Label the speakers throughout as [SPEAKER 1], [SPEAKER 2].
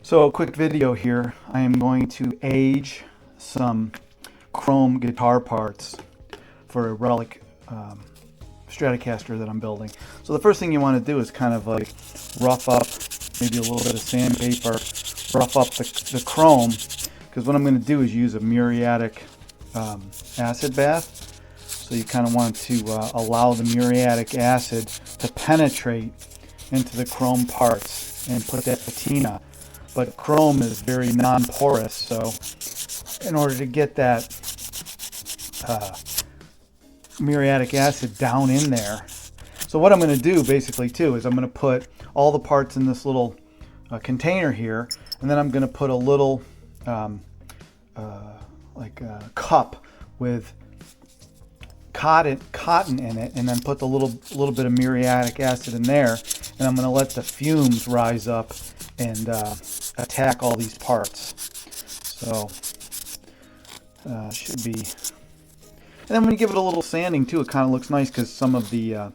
[SPEAKER 1] So a quick video here. I am going to age some chrome guitar parts for a relic Stratocaster that I'm building. So the first thing you want to do is kind of like rough up, maybe a little bit of sandpaper, rough up the chrome, because what I'm going to do is use a muriatic acid bath. So you kind of want to allow the muriatic acid to penetrate into the chrome parts and put that patina. But chrome is very non-porous, so in order to get that muriatic acid down in there. So what I'm going to do basically too is I'm going to put all the parts in this little container here, and then I'm going to put a little cup with cotton in it, and then put the little bit of muriatic acid in there, and I'm going to let the fumes rise up and attack all these parts. So should be. And then when you give it a little sanding too, it kind of looks nice because some of the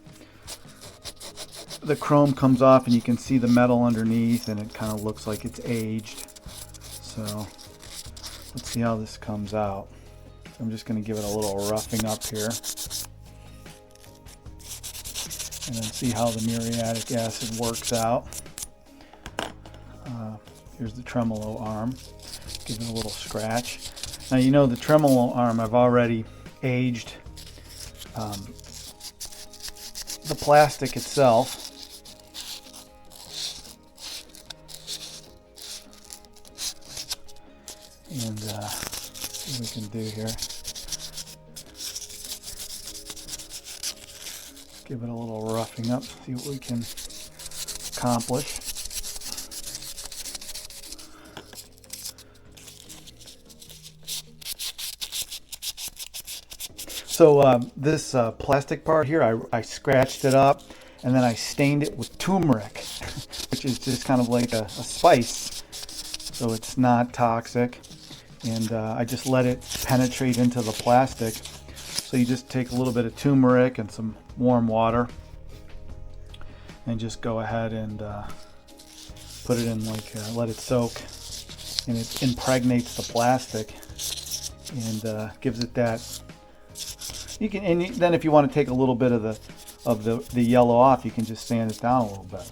[SPEAKER 1] chrome comes off and you can see the metal underneath, and it kind of looks like it's aged. So let's see how this comes out. I'm just going to give it a little roughing up here, and then see how the muriatic acid works out. Here's the tremolo arm. Give it a little scratch. Now you know the tremolo arm, I've already aged the plastic itself. And see what we can do here. Give it a little roughing up, see what we can accomplish. So this plastic part here, I scratched it up, and then I stained it with turmeric, which is just kind of like a spice, so it's not toxic. And I just let it penetrate into the plastic. So you just take a little bit of turmeric and some warm water, and just go ahead and put it in, let it soak, and it impregnates the plastic and gives it that. You can, and then if you want to take a little bit of the yellow off, you can just sand it down a little bit.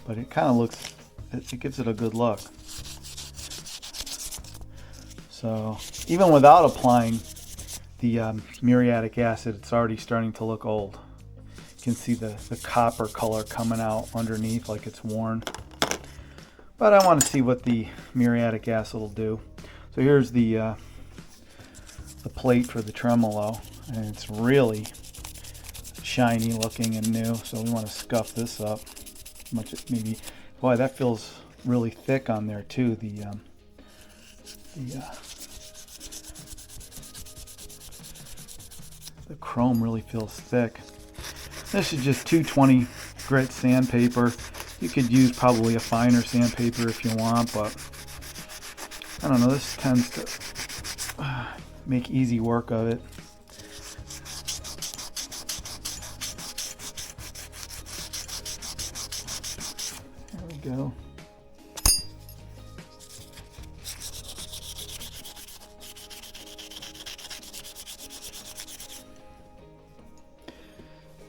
[SPEAKER 1] But it kind of looks, it gives it a good look. So even without applying the muriatic acid, it's already starting to look old. You can see the copper color coming out underneath like it's worn. But I want to see what the muriatic acid will do. So here's the plate for the tremolo, and it's really shiny looking and new, so we want to scuff this up maybe. Boy, that feels really thick on there too. The chrome really feels thick. This is just 220 grit sandpaper. You could use probably a finer sandpaper if you want, but I don't know, this tends to make easy work of it. There we go.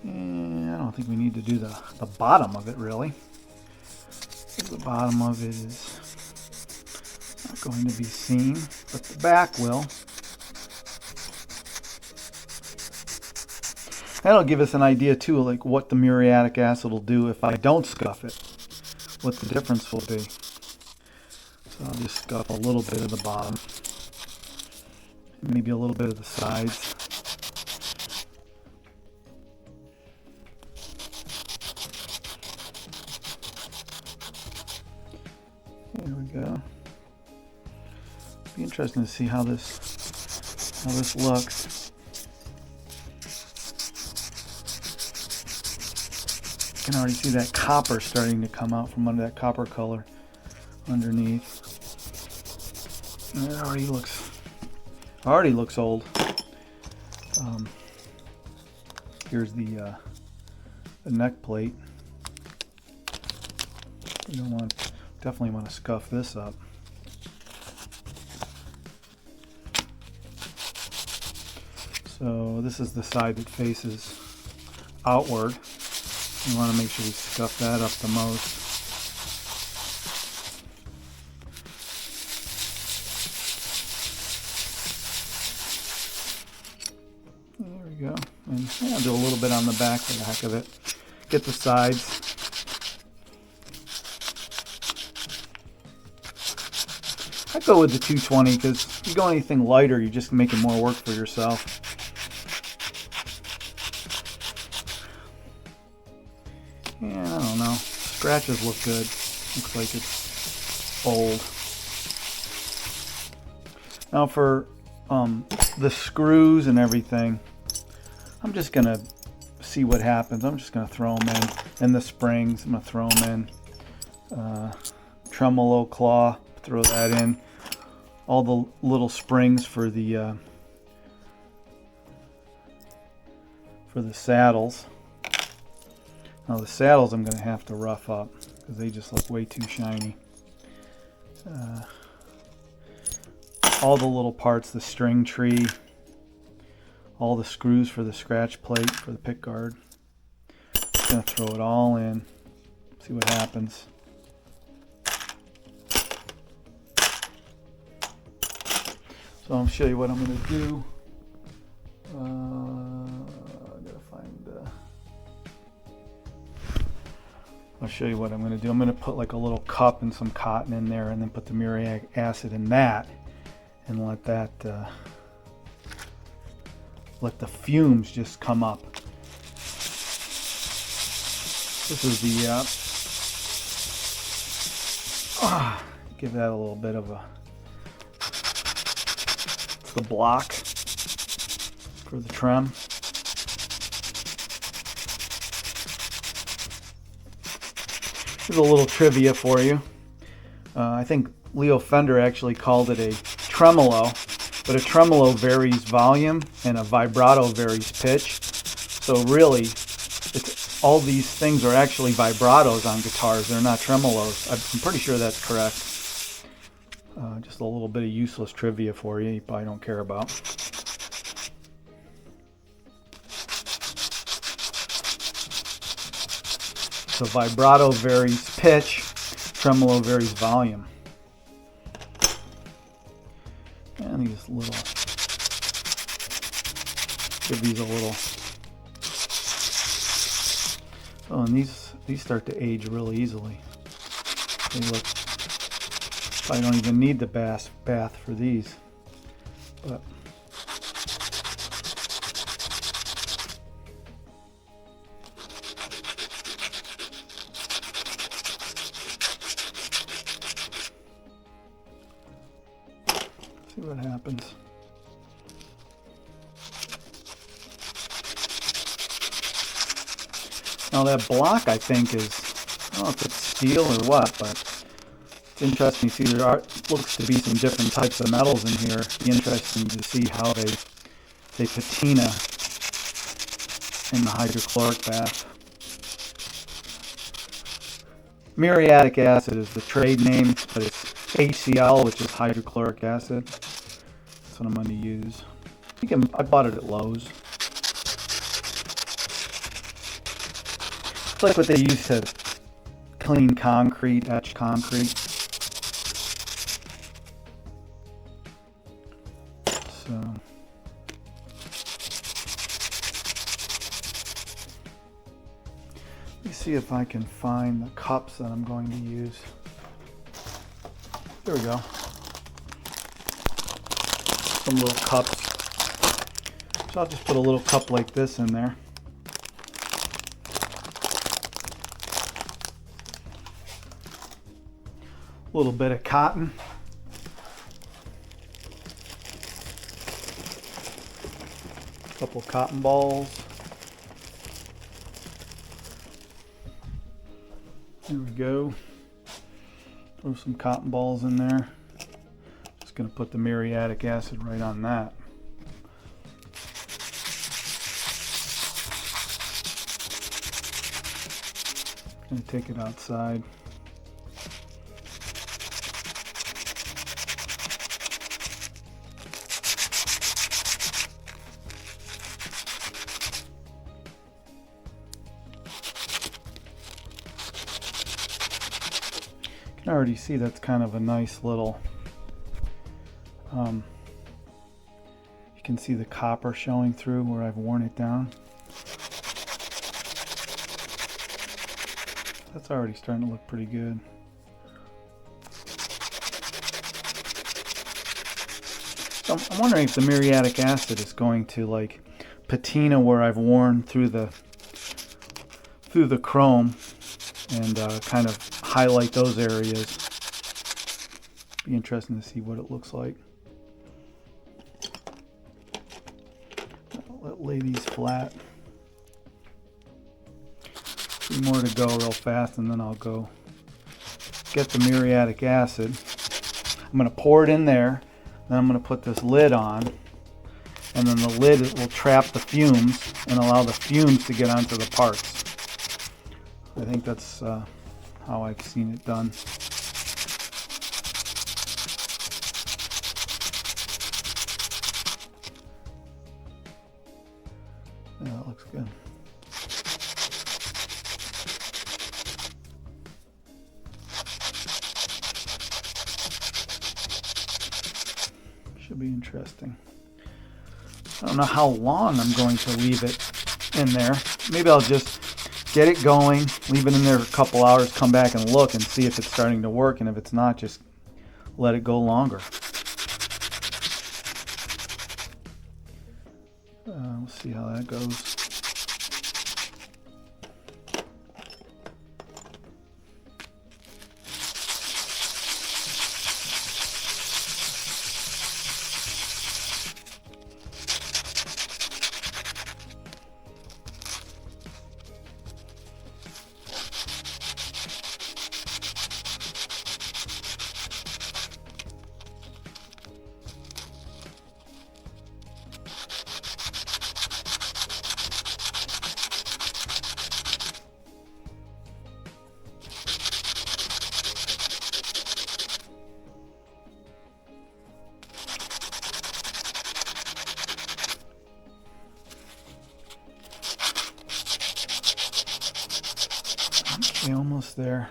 [SPEAKER 1] And I don't think we need to do the bottom of it really. The bottom of it is not going to be seen, but the back will. That'll give us an idea too, like what the muriatic acid will do if I don't scuff it, what the difference will be. So I'll just scuff a little bit of the bottom, maybe a little bit of the sides. There we go. Be interesting to see how this looks. You can already see that copper starting to come out from under that copper color underneath. And it already looks old. Here's the neck plate. We don't want Definitely want to scuff this up. So this is the side that faces outward. We want to make sure we scuff that up the most. There we go. And yeah, do a little bit on the back for the heck of it. Get the sides. I go with the 220 because if you go anything lighter, you're just making more work for yourself. Yeah, I don't know. Scratches look good. Looks like it's old. Now for the screws and everything, I'm just gonna see what happens. I'm just gonna throw them in. And the springs, I'm gonna throw them in. Tremolo claw, throw that in. All the little springs for the saddles. Now the saddles I'm going to have to rough up because they just look way too shiny. All the little parts, the string tree, all the screws for the scratch plate for the pick guard. Just going to throw it all in, see what happens. So I'll show you what I'm going to do. I'll show you what I'm going to do. I'm going to put like a little cup and some cotton in there and then put the muriatic acid in that and let that let the fumes just come up. This is the give that a little bit of a, it's the block for the trem. Here's a little trivia for you. I think Leo Fender actually called it a tremolo, but a tremolo varies volume and a vibrato varies pitch. So really, it's, all these things are actually vibratos on guitars. They're not tremolos. I'm pretty sure that's correct. Just a little bit of useless trivia for you probably don't care about. So vibrato varies pitch, tremolo varies volume. And these little, give these a little. Oh, and these start to age really easily. They look, I don't even need the bath for these, but. See what happens. Now that block I think is, I don't know if it's steel or what, but it's interesting to see there looks to be some different types of metals in here. It'd be interesting to see how they patina in the hydrochloric bath. Muriatic acid is the trade name, but it's HCl, which is hydrochloric acid. That's what I'm going to use. I bought it at Lowe's. It's like what they use to clean concrete, etch concrete. So let me see if I can find the cups that I'm going to use. There we go. Some little cups. So I'll just put a little cup like this in there. A little bit of cotton. A couple cotton balls. There we go. Throw some cotton balls in there. Just going to put the muriatic acid right on that. Going to take it outside. can already see that's kind of a nice little, you can see the copper showing through where I've worn it down. That's already starting to look pretty good. So I'm wondering if the muriatic acid is going to like patina where I've worn through the chrome and kind of highlight those areas. Be interesting to see what it looks like. I'll lay these flat. Few more to go real fast, and then I'll go get the muriatic acid. I'm going to pour it in there, then I'm going to put this lid on, and then the lid will trap the fumes and allow the fumes to get onto the parts. I think that's how I've seen it done. Yeah, that looks good. Should be interesting. I don't know how long I'm going to leave it in there. Maybe I'll just get it going, leave it in there a couple hours, come back and look and see if it's starting to work, and if it's not, just let it go longer. We'll see how that goes. Okay, almost there.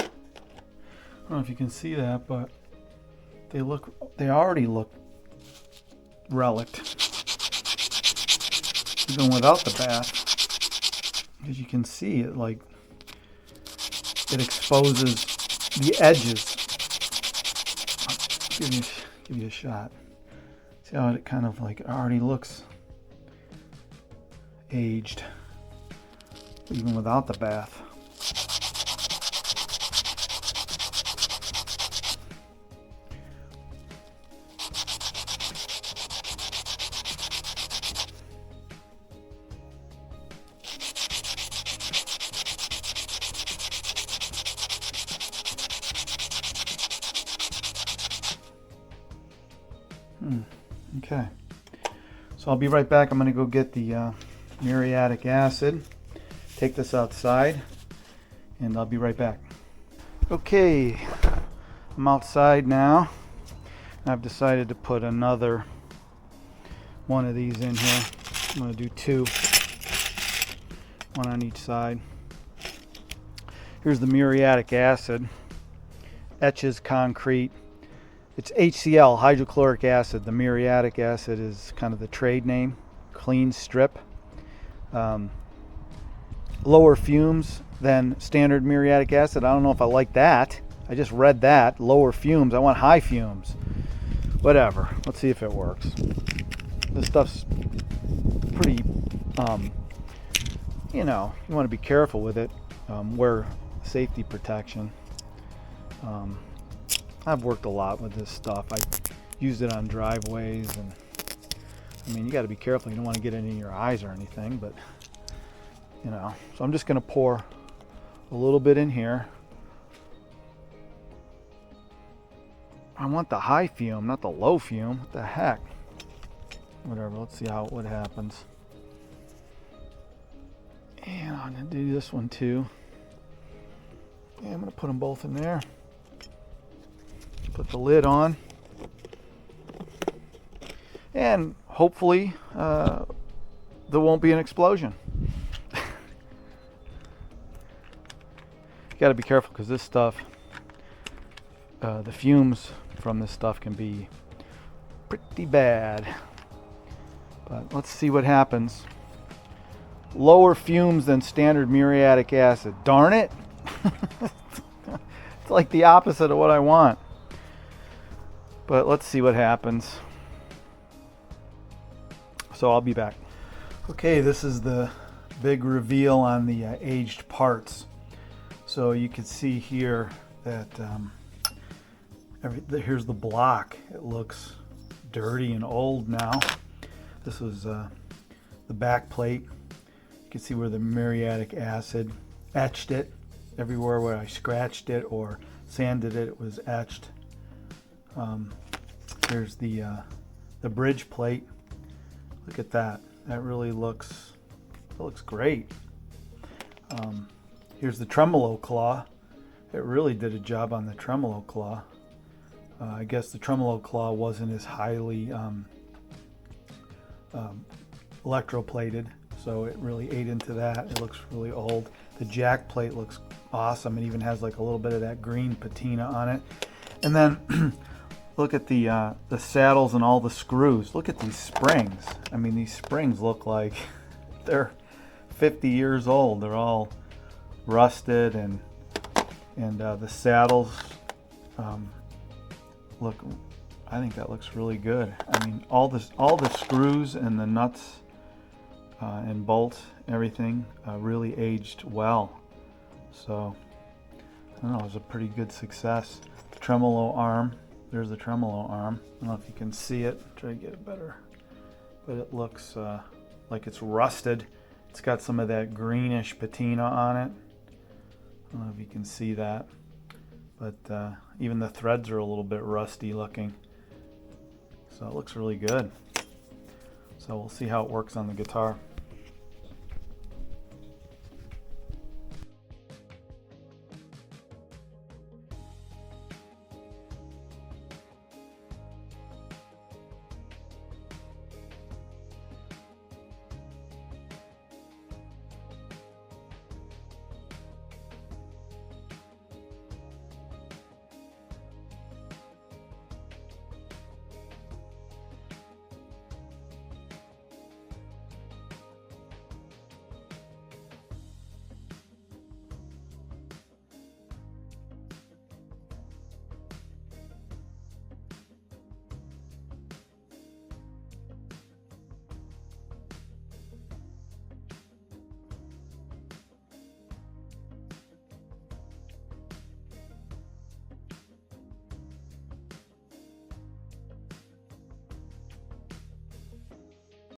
[SPEAKER 1] I don't know if you can see that, but they already look relict, even without the bath. As you can see, it exposes the edges. I'll give you a shot. See how it kind of already looks aged, even without the bath. Okay, so I'll be right back. I'm going to go get the muriatic acid, take this outside, and I'll be right back. Okay, I'm outside now. I've decided to put another one of these in here. I'm going to do two, one on each side. Here's the muriatic acid. Etches concrete. It's HCl, hydrochloric acid. The muriatic acid is kind of the trade name. Clean strip. Lower fumes than standard muriatic acid. I don't know if I like that. I just read that. Lower fumes. I want high fumes. Whatever. Let's see if it works. This stuff's pretty, you want to be careful with it. Wear safety protection. I've worked a lot with this stuff. I used it on driveways, and you got to be careful. You don't want to get it in your eyes or anything, but so I'm just going to pour a little bit in here. I want the high fume, not the low fume. What the heck? Whatever, let's see what happens. And I'm going to do this one too. And I'm going to put them both in there. Put the lid on, and hopefully there won't be an explosion. You got to be careful because this stuff, the fumes from this stuff can be pretty bad. But let's see what happens. Lower fumes than standard muriatic acid. Darn it! It's like the opposite of what I want. But let's see what happens. So I'll be back. Okay, this is the big reveal on the aged parts. So you can see here that here's the block. It looks dirty and old now. This was the back plate. You can see where the muriatic acid etched it. Everywhere where I scratched it or sanded it, it was etched. Here's the bridge plate. Look at that. That really looks great. Here's the tremolo claw. It really did a job on the tremolo claw. I guess the tremolo claw wasn't as highly electroplated, so it really ate into that. It looks really old. The jack plate looks awesome. It even has like a little bit of that green patina on it. And then look at the saddles and all the screws. Look at these springs. I mean, these springs look like they're 50 years old. They're all rusted, and the saddles look. I think that looks really good. I mean, all the screws and the nuts and bolts, everything really aged well. So I don't know. It was a pretty good success. The tremolo arm. There's the tremolo arm. I don't know if you can see it. Try to get it better. But it looks like it's rusted. It's got some of that greenish patina on it. I don't know if you can see that. But even the threads are a little bit rusty looking. So it looks really good. So we'll see how it works on the guitar.